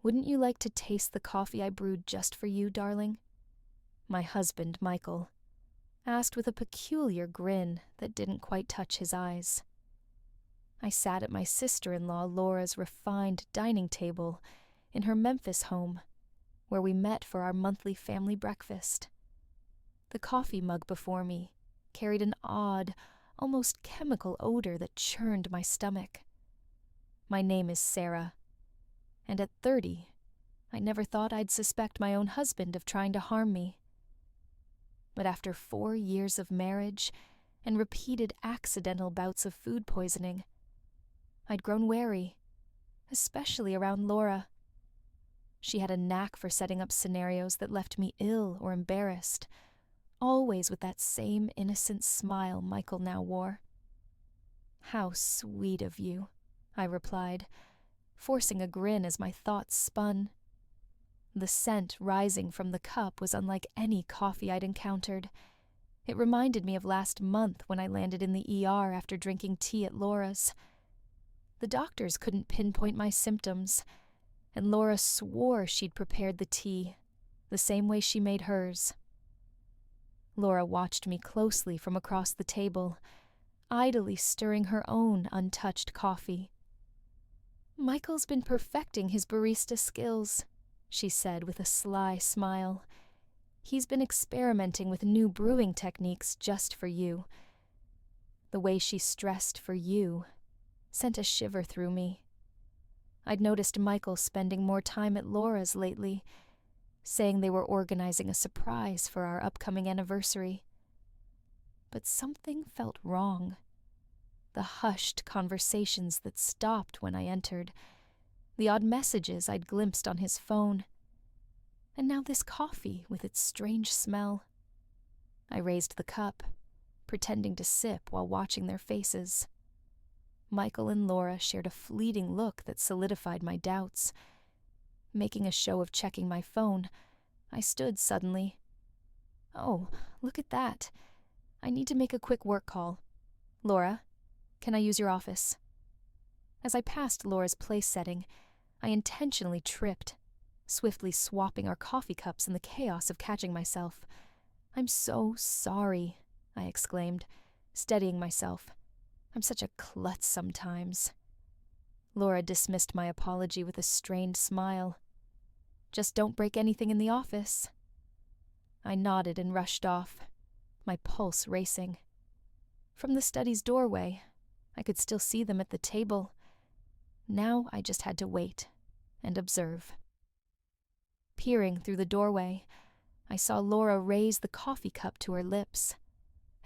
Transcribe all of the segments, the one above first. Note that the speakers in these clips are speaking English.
Wouldn't you like to taste the coffee I brewed just for you, darling?" My husband, Michael, asked with a peculiar grin that didn't quite touch his eyes. I sat at my sister-in-law Laura's refined dining table in her Memphis home, where we met for our monthly family breakfast. The coffee mug before me carried an odd, almost chemical odor that churned my stomach. My name is Sarah, and at 30, I never thought I'd suspect my own husband of trying to harm me. But after 4 years of marriage and repeated accidental bouts of food poisoning, I'd grown wary, especially around Laura. She had a knack for setting up scenarios that left me ill or embarrassed, always with that same innocent smile Michael now wore. "How sweet of you," I replied, forcing a grin as my thoughts spun. The scent rising from the cup was unlike any coffee I'd encountered. It reminded me of last month when I landed in the ER after drinking tea at Laura's. The doctors couldn't pinpoint my symptoms, and Laura swore she'd prepared the tea, the same way she made hers. Laura watched me closely from across the table, idly stirring her own untouched coffee. "Michael's been perfecting his barista skills," she said with a sly smile. "He's been experimenting with new brewing techniques just for you." The way she stressed "for you" sent a shiver through me. I'd noticed Michael spending more time at Laura's lately, saying they were organizing a surprise for our upcoming anniversary. But something felt wrong. The hushed conversations that stopped when I entered, the odd messages I'd glimpsed on his phone, and now this coffee with its strange smell. I raised the cup, pretending to sip while watching their faces. Michael and Laura shared a fleeting look that solidified my doubts. Making a show of checking my phone, I stood suddenly. "Oh, look at that. I need to make a quick work call. Laura, can I use your office?" As I passed Laura's place setting, I intentionally tripped, swiftly swapping our coffee cups in the chaos of catching myself. "I'm so sorry," I exclaimed, steadying myself. "I'm such a klutz sometimes." Laura dismissed my apology with a strained smile. "Just don't break anything in the office." I nodded and rushed off, my pulse racing. From the study's doorway, I could still see them at the table. Now I just had to wait and observe. Peering through the doorway, I saw Laura raise the coffee cup to her lips,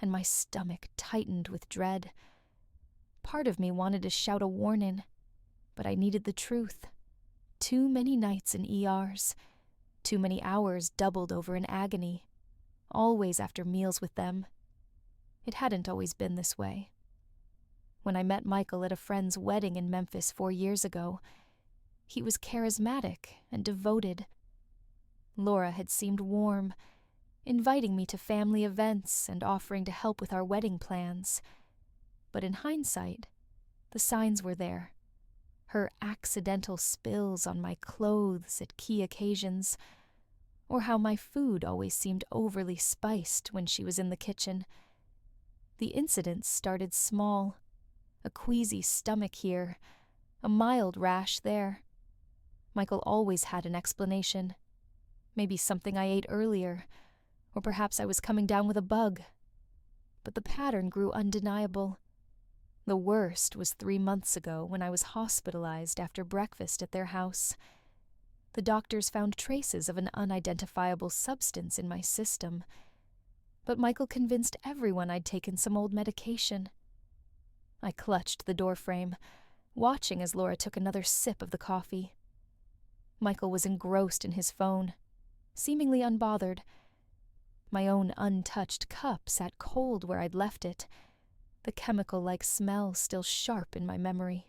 and my stomach tightened with dread. Part of me wanted to shout a warning, but I needed the truth. Too many nights in ERs, too many hours doubled over in agony, always after meals with them. It hadn't always been this way. When I met Michael at a friend's wedding in Memphis 4 years ago, he was charismatic and devoted. Laura had seemed warm, inviting me to family events and offering to help with our wedding plans. But in hindsight, the signs were there. Her accidental spills on my clothes at key occasions, or how my food always seemed overly spiced when she was in the kitchen. The incidents started small, a queasy stomach here, a mild rash there. Michael always had an explanation. Maybe something I ate earlier, or perhaps I was coming down with a bug. But the pattern grew undeniable. The worst was 3 months ago when I was hospitalized after breakfast at their house. The doctors found traces of an unidentifiable substance in my system, but Michael convinced everyone I'd taken some old medication. I clutched the doorframe, watching as Laura took another sip of the coffee. Michael was engrossed in his phone, seemingly unbothered. My own untouched cup sat cold where I'd left it, the chemical-like smell still sharp in my memory,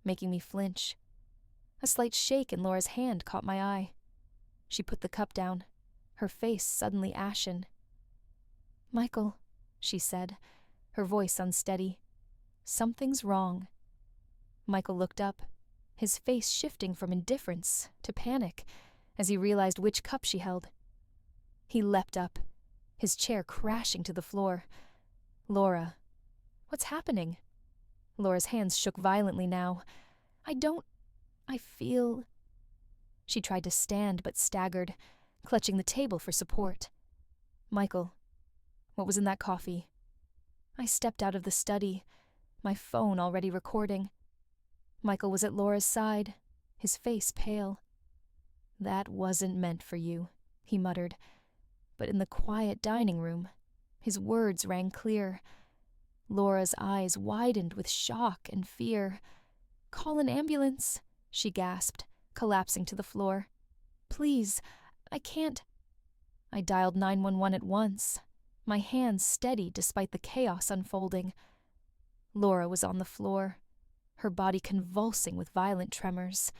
making me flinch. A slight shake in Laura's hand caught my eye. She put the cup down, her face suddenly ashen. "Michael," she said, her voice unsteady. "Something's wrong." Michael looked up, his face shifting from indifference to panic as he realized which cup she held. He leapt up, his chair crashing to the floor. "Laura, what's happening?" Laura's hands shook violently now. I feel... She tried to stand but staggered, clutching the table for support. "Michael, what was in that coffee?" I stepped out of the study, my phone already recording. Michael was at Laura's side, his face pale. "That wasn't meant for you," he muttered. But in the quiet dining room, his words rang clear. Laura's eyes widened with shock and fear. "Call an ambulance," she gasped, collapsing to the floor. "Please, I can't..." I dialed 911 at once, my hands steady despite the chaos unfolding. Laura was on the floor, her body convulsing with violent tremors.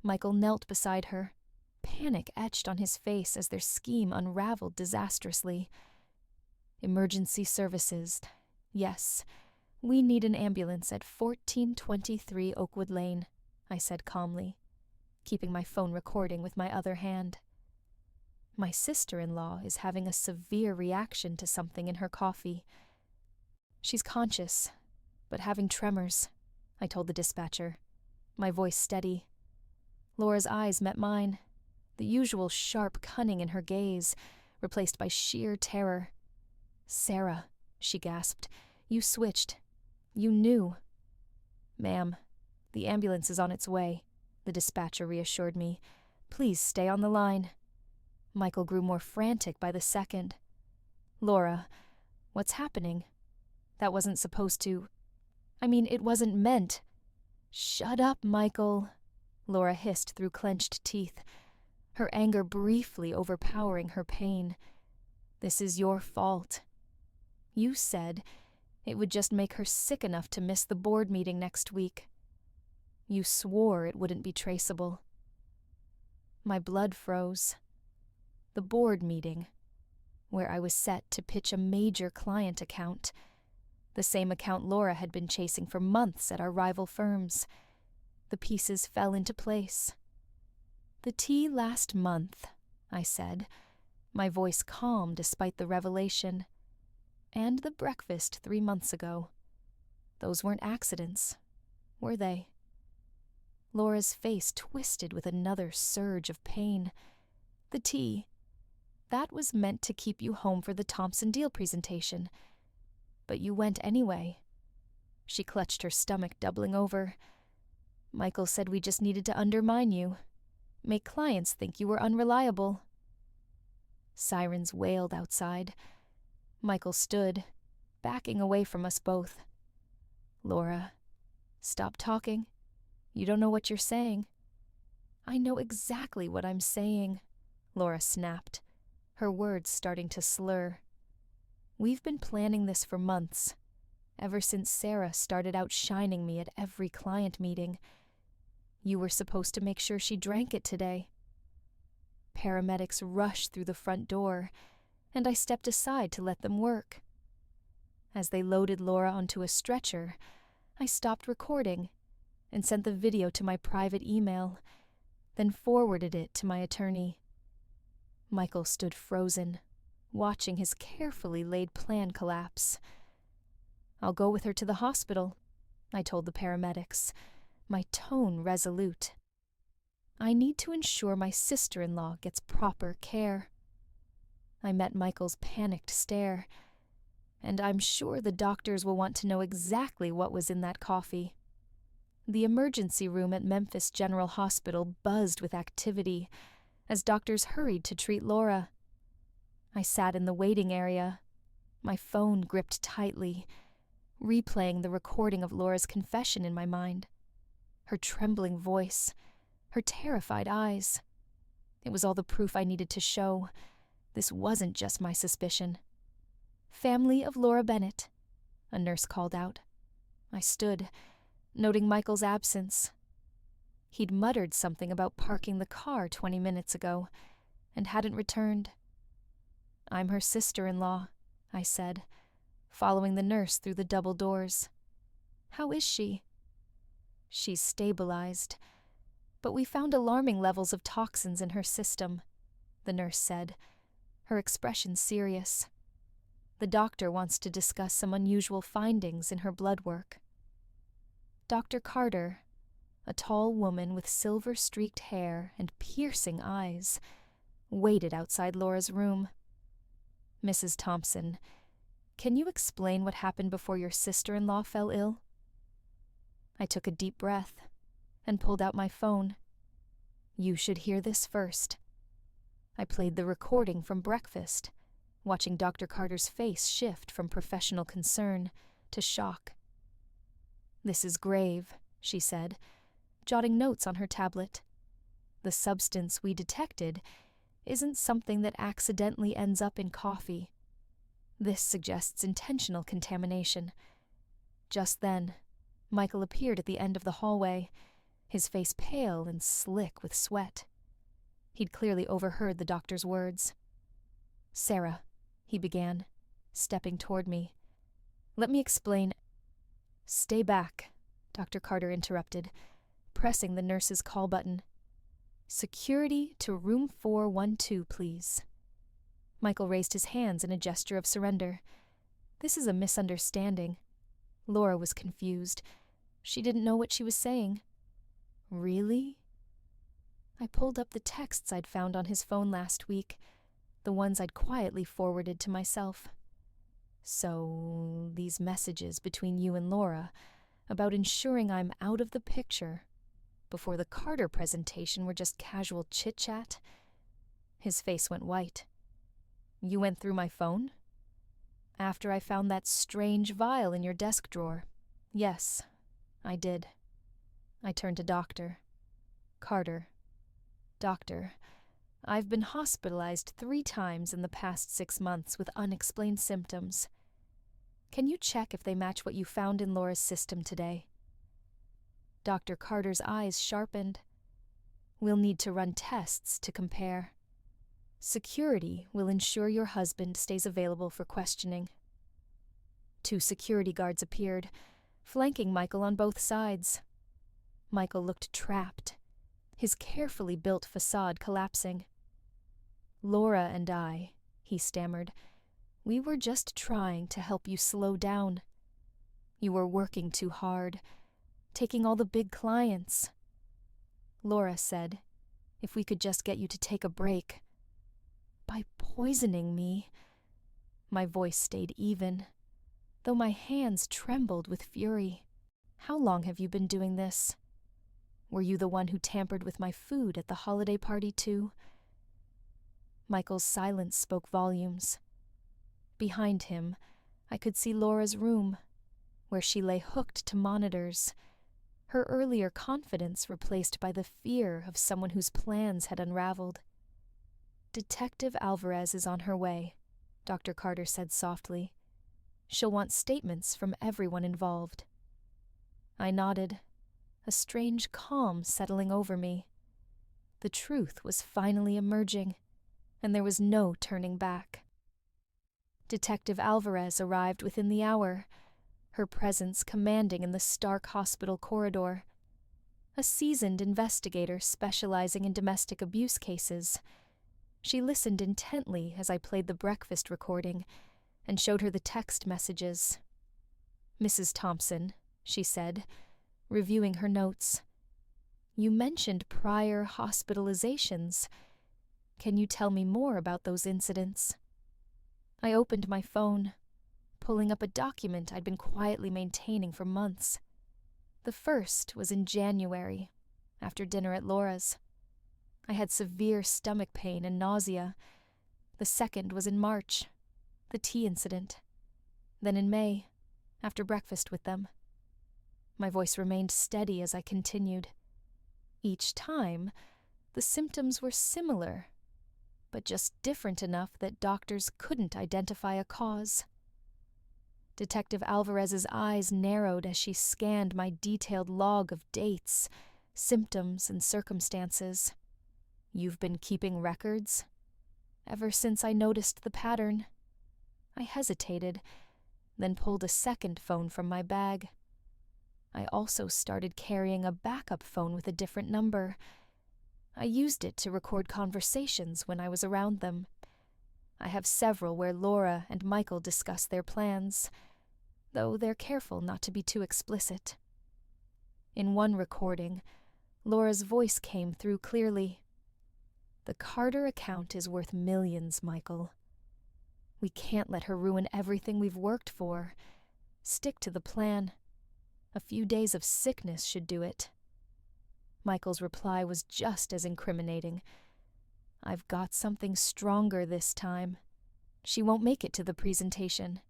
Michael knelt beside her, panic etched on his face as their scheme unraveled disastrously. "Emergency services. Yes, we need an ambulance at 1423 Oakwood Lane," I said calmly, keeping my phone recording with my other hand. "My sister-in-law is having a severe reaction to something in her coffee. She's conscious, but having tremors," I told the dispatcher, my voice steady. Laura's eyes met mine, the usual sharp cunning in her gaze, replaced by sheer terror. "Sarah," she gasped, "you switched. You knew." "Ma'am, the ambulance is on its way," the dispatcher reassured me. "Please stay on the line." Michael grew more frantic by the second. "Laura, what's happening? That wasn't supposed to... it wasn't meant..." "Shut up, Michael," Laura hissed through clenched teeth, her anger briefly overpowering her pain. "This is your fault. You said it would just make her sick enough to miss the board meeting next week. You swore it wouldn't be traceable." My blood froze. The board meeting, where I was set to pitch a major client account, the same account Laura had been chasing for months at our rival firms. The pieces fell into place. "The tea last month," I said, my voice calm despite the revelation. "And the breakfast 3 months ago. Those weren't accidents, were they?" Laura's face twisted with another surge of pain. "The tea. That was meant to keep you home for the Thompson deal presentation. But you went anyway." She clutched her stomach, doubling over. "Michael said we just needed to undermine you, make clients think you were unreliable." Sirens wailed outside. Michael stood, backing away from us both. "Laura, stop talking. You don't know what you're saying." "I know exactly what I'm saying," Laura snapped, her words starting to slur. "We've been planning this for months, ever since Sarah started outshining me at every client meeting. You were supposed to make sure she drank it today." Paramedics rushed through the front door, and I stepped aside to let them work. As they loaded Laura onto a stretcher, I stopped recording and sent the video to my private email, then forwarded it to my attorney. Michael stood frozen, watching his carefully laid plan collapse. "I'll go with her to the hospital," I told the paramedics, my tone resolute. "I need to ensure my sister-in-law gets proper care." I met Michael's panicked stare, and I'm sure the doctors will want to know exactly what was in that coffee. The emergency room at Memphis General Hospital buzzed with activity as doctors hurried to treat Laura. I sat in the waiting area, my phone gripped tightly, replaying the recording of Laura's confession in my mind. Her trembling voice, her terrified eyes. It was all the proof I needed to show. This wasn't just my suspicion. "Family of Laura Bennett," a nurse called out. I stood, noting Michael's absence. He'd muttered something about parking the car 20 minutes ago, and hadn't returned. "I'm her sister-in-law," I said, following the nurse through the double doors. "How is she?" She's stabilized, but we found alarming levels of toxins in her system, the nurse said, her expression serious. The doctor wants to discuss some unusual findings in her blood work. Dr. Carter, a tall woman with silver-streaked hair and piercing eyes, waited outside Laura's room. Mrs. Thompson, can you explain what happened before your sister-in-law fell ill? I took a deep breath and pulled out my phone. You should hear this first. I played the recording from breakfast, watching Dr. Carter's face shift from professional concern to shock. This is grave, she said, jotting notes on her tablet. The substance we detected isn't something that accidentally ends up in coffee. This suggests intentional contamination. Just then, Michael appeared at the end of the hallway, his face pale and slick with sweat. He'd clearly overheard the doctor's words. Sarah, he began, stepping toward me. Let me explain. Stay back, Dr. Carter interrupted, pressing the nurse's call button. Security to room 412, please. Michael raised his hands in a gesture of surrender. This is a misunderstanding. Laura was confused. She didn't know what she was saying. Really? I pulled up the texts I'd found on his phone last week, the ones I'd quietly forwarded to myself. So, these messages between you and Laura about ensuring I'm out of the picture before the Carter presentation were just casual chit-chat? His face went white. You went through my phone? After I found that strange vial in your desk drawer. Yes, I did. I turned to Dr. Carter. Doctor, I've been hospitalized 3 times in the past 6 months with unexplained symptoms. Can you check if they match what you found in Laura's system today? Dr. Carter's eyes sharpened. We'll need to run tests to compare. Security will ensure your husband stays available for questioning. 2 security guards appeared, flanking Michael on both sides. Michael looked trapped, his carefully built facade collapsing. Laura and I, he stammered, we were just trying to help you slow down. You were working too hard, taking all the big clients. Laura said, if we could just get you to take a break. By poisoning me. My voice stayed even, though my hands trembled with fury. How long have you been doing this? Were you the one who tampered with my food at the holiday party too? Michael's silence spoke volumes. Behind him, I could see Laura's room, where she lay hooked to monitors, her earlier confidence replaced by the fear of someone whose plans had unraveled. Detective Alvarez is on her way, Dr. Carter said softly. She'll want statements from everyone involved. I nodded, a strange calm settling over me. The truth was finally emerging, and there was no turning back. Detective Alvarez arrived within the hour, her presence commanding in the stark hospital corridor. A seasoned investigator specializing in domestic abuse cases. She listened intently as I played the breakfast recording and showed her the text messages. Mrs. Thompson, she said, reviewing her notes. You mentioned prior hospitalizations. Can you tell me more about those incidents? I opened my phone, pulling up a document I'd been quietly maintaining for months. The first was in January, after dinner at Laura's. I had severe stomach pain and nausea. The second was in March, the tea incident. Then in May, after breakfast with them. My voice remained steady as I continued. Each time, the symptoms were similar, but just different enough that doctors couldn't identify a cause. Detective Alvarez's eyes narrowed as she scanned my detailed log of dates, symptoms, and circumstances. You've been keeping records? Ever since I noticed the pattern. I hesitated, then pulled a second phone from my bag. I also started carrying a backup phone with a different number. I used it to record conversations when I was around them. I have several where Laura and Michael discuss their plans, though they're careful not to be too explicit. In one recording, Laura's voice came through clearly. "The Carter account is worth millions, Michael. We can't let her ruin everything we've worked for. Stick to the plan. A few days of sickness should do it." Michael's reply was just as incriminating. "I've got something stronger this time. She won't make it to the presentation."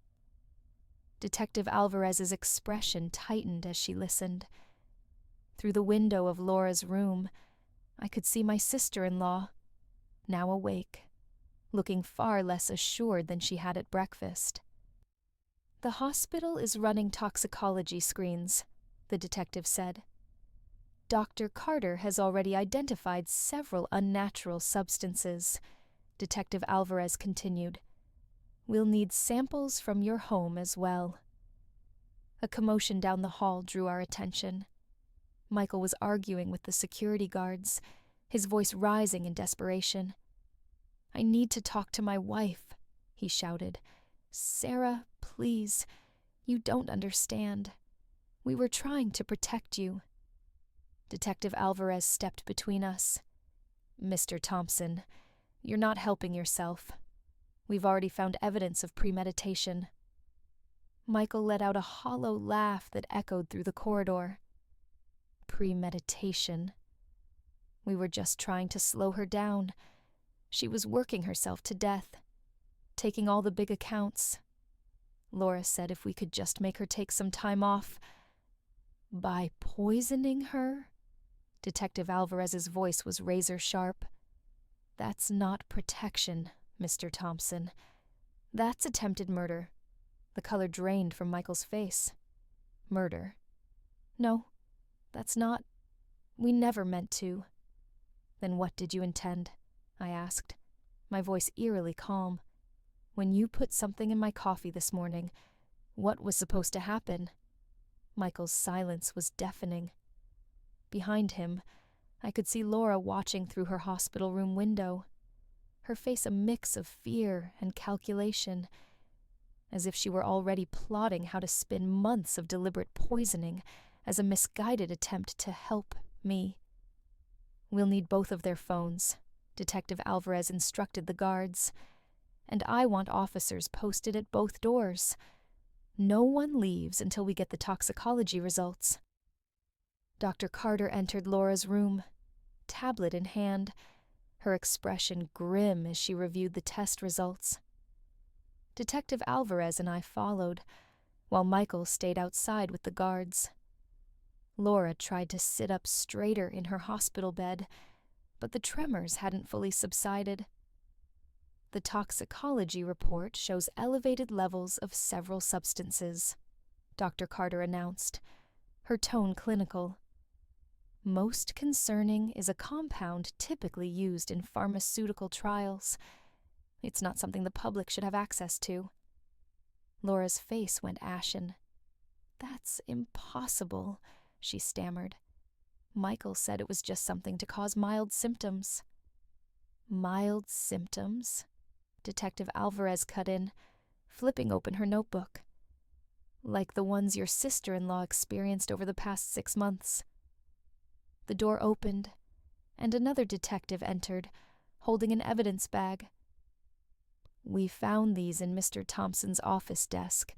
Detective Alvarez's expression tightened as she listened. Through the window of Laura's room, I could see my sister-in-law, now awake, looking far less assured than she had at breakfast. "The hospital is running toxicology screens," the detective said. "Dr. Carter has already identified several unnatural substances," Detective Alvarez continued. "We'll need samples from your home as well." A commotion down the hall drew our attention. Michael was arguing with the security guards, his voice rising in desperation. "I need to talk to my wife," he shouted. "Sarah, please, you don't understand. We were trying to protect you." Detective Alvarez stepped between us. "Mr. Thompson, you're not helping yourself. We've already found evidence of premeditation." Michael let out a hollow laugh that echoed through the corridor. Premeditation. We were just trying to slow her down. She was working herself to death, taking all the big accounts. Laura said if we could just make her take some time off. "By poisoning her?" Detective Alvarez's voice was razor-sharp. "That's not protection, Mr. Thompson. That's attempted murder." The color drained from Michael's face. "Murder? No, that's not. We never meant to." "Then what did you intend?" I asked, my voice eerily calm. "When you put something in my coffee this morning, what was supposed to happen?" Michael's silence was deafening. Behind him, I could see Laura watching through her hospital room window, her face a mix of fear and calculation, as if she were already plotting how to spin months of deliberate poisoning as a misguided attempt to help me. "We'll need both of their phones," Detective Alvarez instructed the guards. "And I want officers posted at both doors. No one leaves until we get the toxicology results." Dr. Carter entered Laura's room, tablet in hand, her expression grim as she reviewed the test results. Detective Alvarez and I followed, while Michael stayed outside with the guards. Laura tried to sit up straighter in her hospital bed, but the tremors hadn't fully subsided. "The toxicology report shows elevated levels of several substances," Dr. Carter announced, her tone clinical. "Most concerning is a compound typically used in pharmaceutical trials. It's not something the public should have access to." Laura's face went ashen. "That's impossible," she stammered. "Michael said it was just something to cause mild symptoms." "Mild symptoms?" Detective Alvarez cut in, flipping open her notebook. "Like the ones your sister-in-law experienced over the past 6 months." The door opened, and another detective entered, holding an evidence bag. "We found these in Mr. Thompson's office desk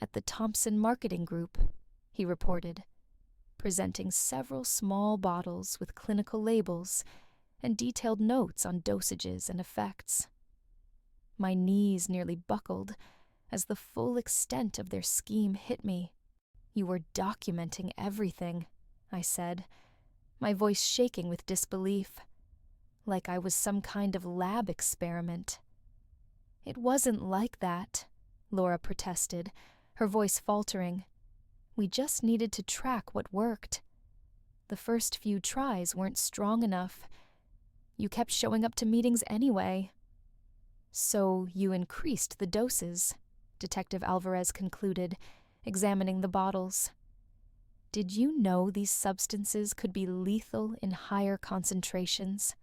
at the Thompson Marketing Group," he reported, presenting several small bottles with clinical labels and detailed notes on dosages and effects. My knees nearly buckled as the full extent of their scheme hit me. "You were documenting everything," I said, my voice shaking with disbelief, like I was some kind of lab experiment. "It wasn't like that," Laura protested, her voice faltering. "We just needed to track what worked. The first few tries weren't strong enough. You kept showing up to meetings anyway." "So you increased the doses," Detective Alvarez concluded, examining the bottles. Did you know these substances could be lethal in higher concentrations?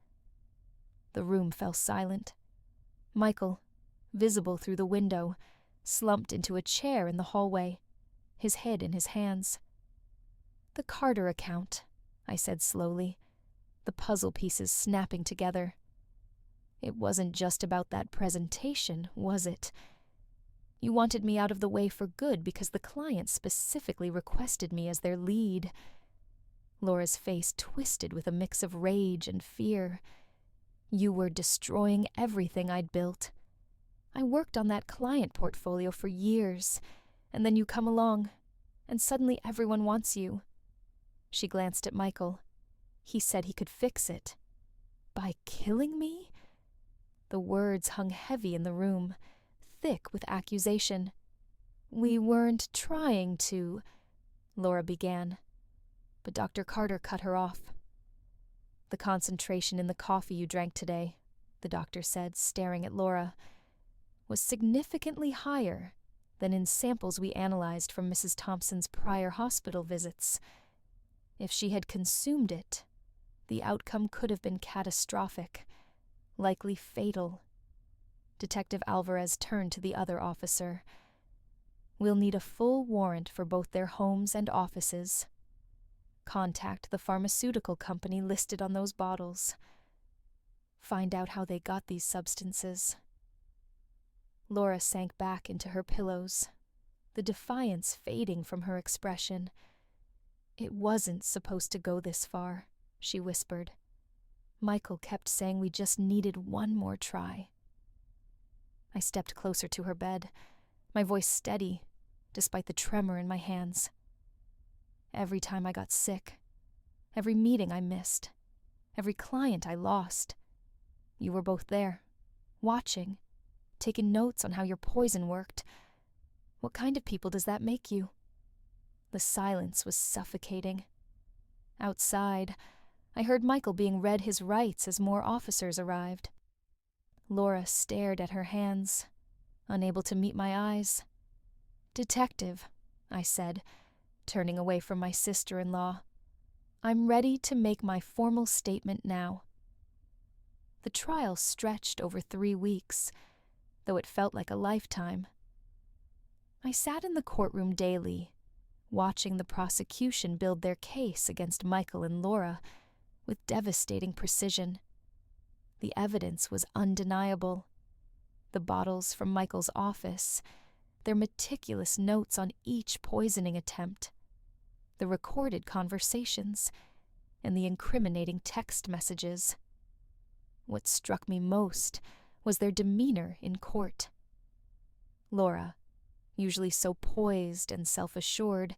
The room fell silent. Michael, visible through the window, slumped into a chair in the hallway, his head in his hands. "The Carter account," I said slowly, the puzzle pieces snapping together. "It wasn't just about that presentation, was it? You wanted me out of the way for good because the client specifically requested me as their lead." Laura's face twisted with a mix of rage and fear. "You were destroying everything I'd built. I worked on that client portfolio for years, and then you come along, and suddenly everyone wants you." She glanced at Michael. "He said he could fix it. By killing me?" The words hung heavy in the room, thick with accusation. "We weren't trying to," Laura began, but Dr. Carter cut her off. "The concentration in the coffee you drank today," the doctor said, staring at Laura, "was significantly higher than in samples we analyzed from Mrs. Thompson's prior hospital visits. If she had consumed it, the outcome could have been catastrophic, likely fatal." Detective Alvarez turned to the other officer. "We'll need a full warrant for both their homes and offices. Contact the pharmaceutical company listed on those bottles. Find out how they got these substances." Laura sank back into her pillows, the defiance fading from her expression. "It wasn't supposed to go this far," she whispered. "Michael kept saying we just needed one more try." I stepped closer to her bed, my voice steady, despite the tremor in my hands. "Every time I got sick, every meeting I missed, every client I lost, you were both there, watching, taking notes on how your poison worked. What kind of people does that make you?" The silence was suffocating. Outside, I heard Michael being read his rights as more officers arrived. Laura stared at her hands, unable to meet my eyes. "Detective," I said, turning away from my sister-in-law, "I'm ready to make my formal statement now." The trial stretched over 3 weeks, though it felt like a lifetime. I sat in the courtroom daily, watching the prosecution build their case against Michael and Laura with devastating precision. The evidence was undeniable. The bottles from Michael's office, their meticulous notes on each poisoning attempt, the recorded conversations, and the incriminating text messages. What struck me most was their demeanor in court. Laura, usually so poised and self-assured,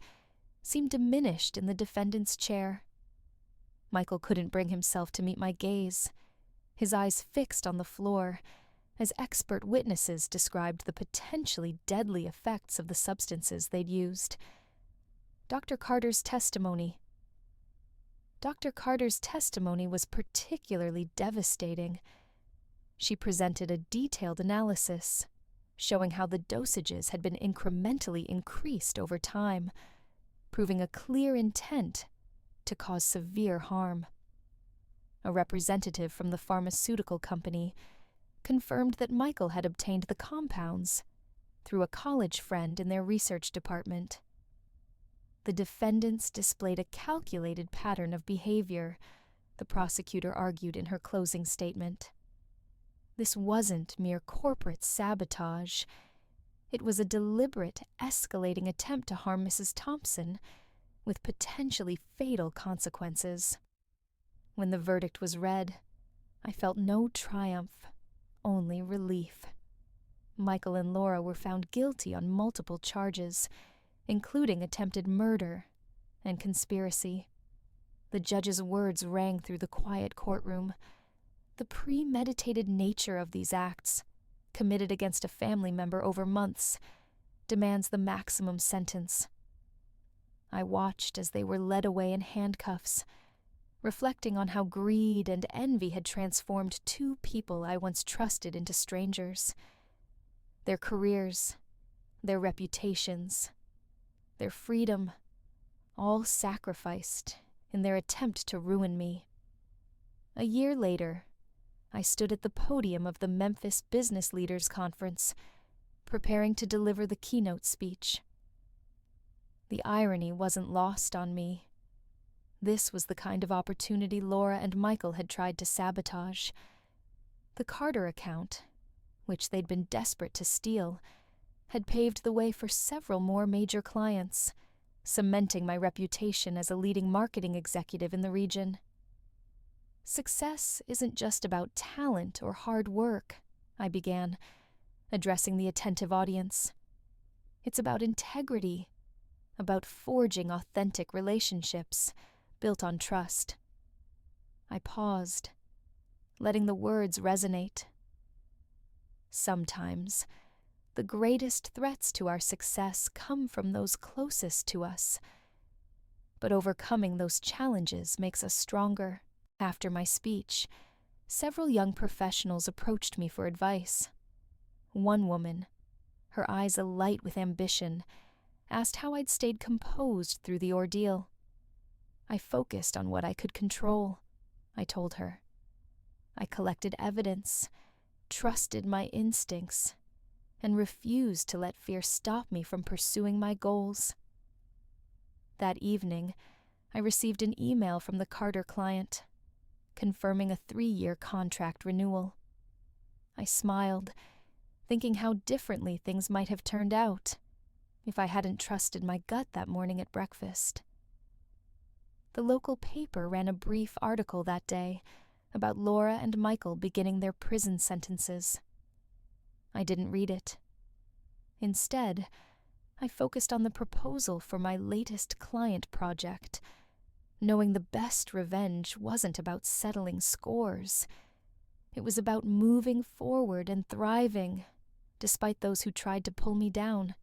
seemed diminished in the defendant's chair. Michael couldn't bring himself to meet my gaze, his eyes fixed on the floor, as expert witnesses described the potentially deadly effects of the substances they'd used. Dr. Carter's testimony was particularly devastating. She presented a detailed analysis, showing how the dosages had been incrementally increased over time, proving a clear intent to cause severe harm. A representative from the pharmaceutical company confirmed that Michael had obtained the compounds through a college friend in their research department. The defendants displayed a calculated pattern of behavior, the prosecutor argued in her closing statement. This wasn't mere corporate sabotage. It was a deliberate, escalating attempt to harm Mrs. Thompson, with potentially fatal consequences. When the verdict was read, I felt no triumph, only relief. Michael and Laura were found guilty on multiple charges, including attempted murder and conspiracy. The judge's words rang through the quiet courtroom. The premeditated nature of these acts, committed against a family member over months, demands the maximum sentence. I watched as they were led away in handcuffs, reflecting on how greed and envy had transformed 2 people I once trusted into strangers. Their careers, their reputations, their freedom, all sacrificed in their attempt to ruin me. A year later, I stood at the podium of the Memphis Business Leaders Conference, preparing to deliver the keynote speech. The irony wasn't lost on me. This was the kind of opportunity Laura and Michael had tried to sabotage. The Carter account, which they'd been desperate to steal, had paved the way for several more major clients, cementing my reputation as a leading marketing executive in the region. Success isn't just about talent or hard work, I began, addressing the attentive audience. It's about integrity, about forging authentic relationships built on trust. I paused, letting the words resonate. Sometimes, the greatest threats to our success come from those closest to us, but overcoming those challenges makes us stronger. After my speech, several young professionals approached me for advice. One woman, her eyes alight with ambition, asked how I'd stayed composed through the ordeal. I focused on what I could control, I told her. I collected evidence, trusted my instincts, and refused to let fear stop me from pursuing my goals. That evening, I received an email from the Carter client, confirming a 3-year contract renewal. I smiled, thinking how differently things might have turned out if I hadn't trusted my gut that morning at breakfast. The local paper ran a brief article that day about Laura and Michael beginning their prison sentences. I didn't read it. Instead, I focused on the proposal for my latest client project, knowing the best revenge wasn't about settling scores. It was about moving forward and thriving, despite those who tried to pull me down.